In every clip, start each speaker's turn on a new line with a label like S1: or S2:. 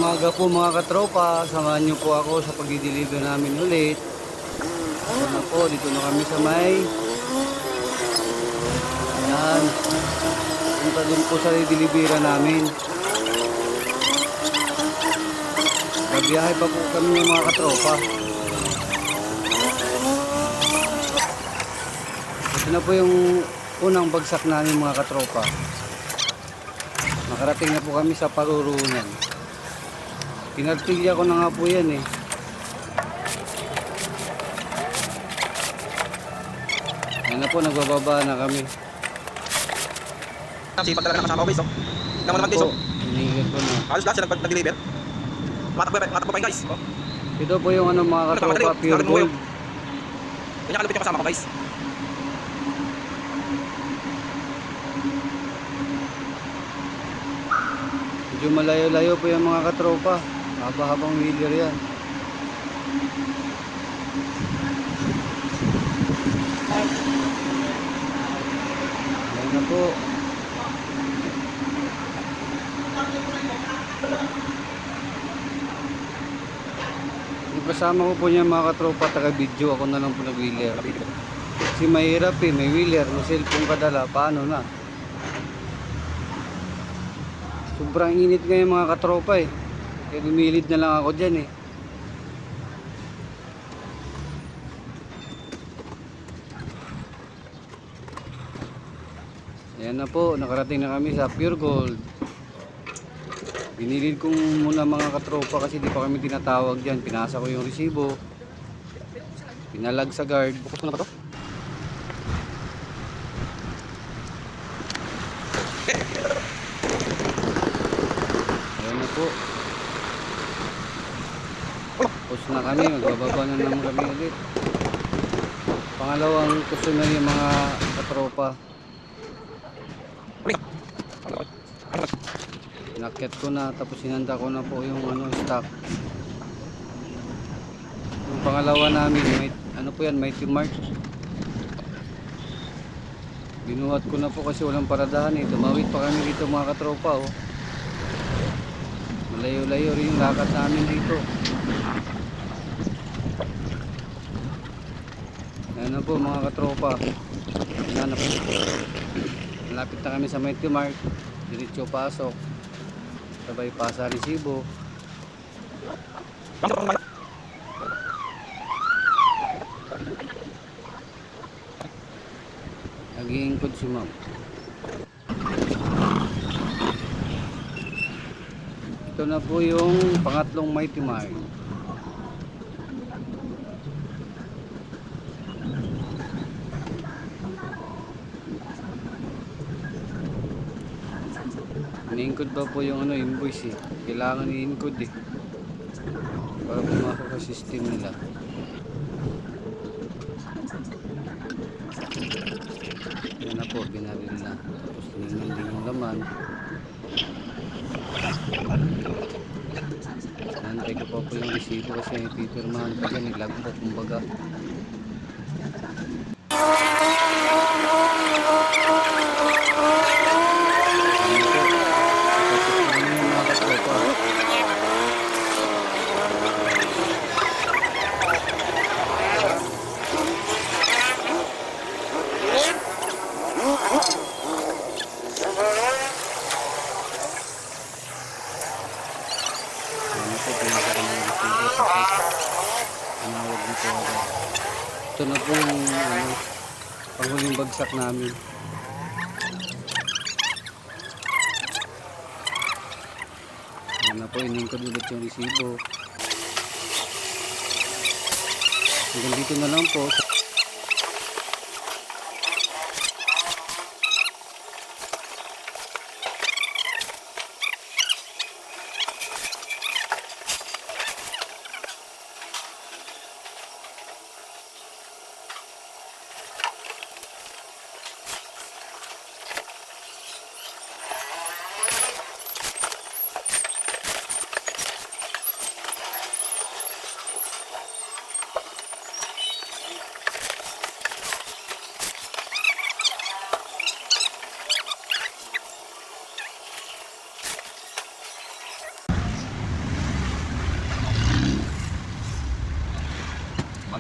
S1: Umaga po mga katropa, samahan niyo po ako sa pag-deliver namin ulit. Ito na po, dito na kami sa may ayan, punta dun po sa delivera namin. Magbiyahe pa po kami ng mga katropa. Ito na po yung unang bagsak namin mga katropa. Nakarating na po kami sa Parurunan. Pinartilya ko na nga po yan eh. Ayan na po, nagbababa na kami.
S2: Sipag talaga ng kasama ko guys, oh. Tingnan mo naman guys, oh.
S1: Hinihigit ko na.
S2: Halos lahat sila nag-deliver. Matakbo pa yun guys, oh.
S1: Ito po yung ano mga katropa, pure gold.
S2: Ganyan kalupit yung kasama ko guys.
S1: Medyo malayo-layo po yung mga katropa. Haba-habang wheeler yan. Ayan na po. Yung kasama ko po niya mga katropa, taga-video. Ako na lang po nag-wheeler. Kasi mahirap eh, may wheeler, may cellphone kadala. Paano na? Sobrang init ngayon mga katropa eh. Kaya lumilid na lang ako dyan eh. Ayan na po, nakarating na kami sa Pure Gold. Binilid ko muna mga katropa kasi di pa kami tinatawag dyan. Pinasa ko yung resibo. Pinalag sa guard.
S2: Bukos ko na ba to?
S1: Ayan na po. Tapos na kami, magbababa na naman kami ulit. Pangalawang customer yung mga katropa. Inakyat ko na, tapos sinanda ko na po yung stock. Yung pangalawa namin, may, ano po yan, Mighty Mart. Binuhat ko na po kasi walang paradahan eh. Tumawid pa kami dito mga katropa oh. Malayo-layo rin yung lakad namin dito. Ayan na po mga katropa. Ayan na po. Malapit na kami sa Mighty Mart. Diretso pasok. Sabay pasa resibo. Nag-iingkod si ma'am. Ito na po yung pangatlong Mighty Mart. Iniinkod pa po yung invoice eh. Kailangan i-encode eh. Para pumasok sa system nila. Yan na po, binaril na. Tapos tinignan din yung laman. Nantay ko pa po yung resibo kasi pipirmahan pa dyan. Nilagbok kumbaga. Ito na po yung panghuling bagsak namin. Ayan na po, iningkod ulit yung resibo. Hanggang dito na lang po.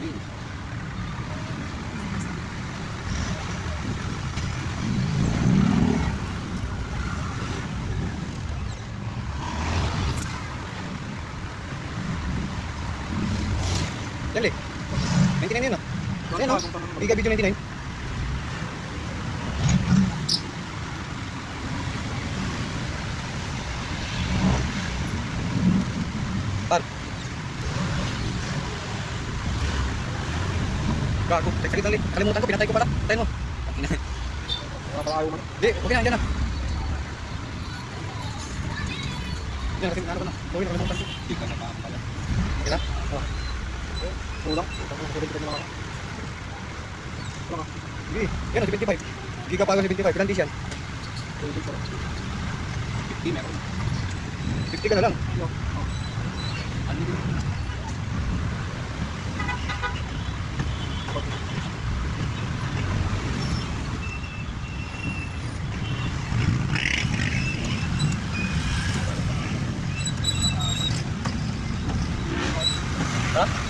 S2: Dami.
S3: Yan, Le. 99 yun, no? Ayan, no? Giga video 99. Par. Gago. Saglit lang, Le. Kalimutan ko, pinatay ko pala. Tayo mo.
S2: Napakayo man.
S3: Di, okay na, dyan na. Yan, kasi ano ko na. Gawin, nakalimutan ko. Okay na? Oo. Ulang. Sige, yan, 75. Giga pa 75. Ilan dish yan?
S2: 50 meron.
S3: 50 ka na lang. Ha?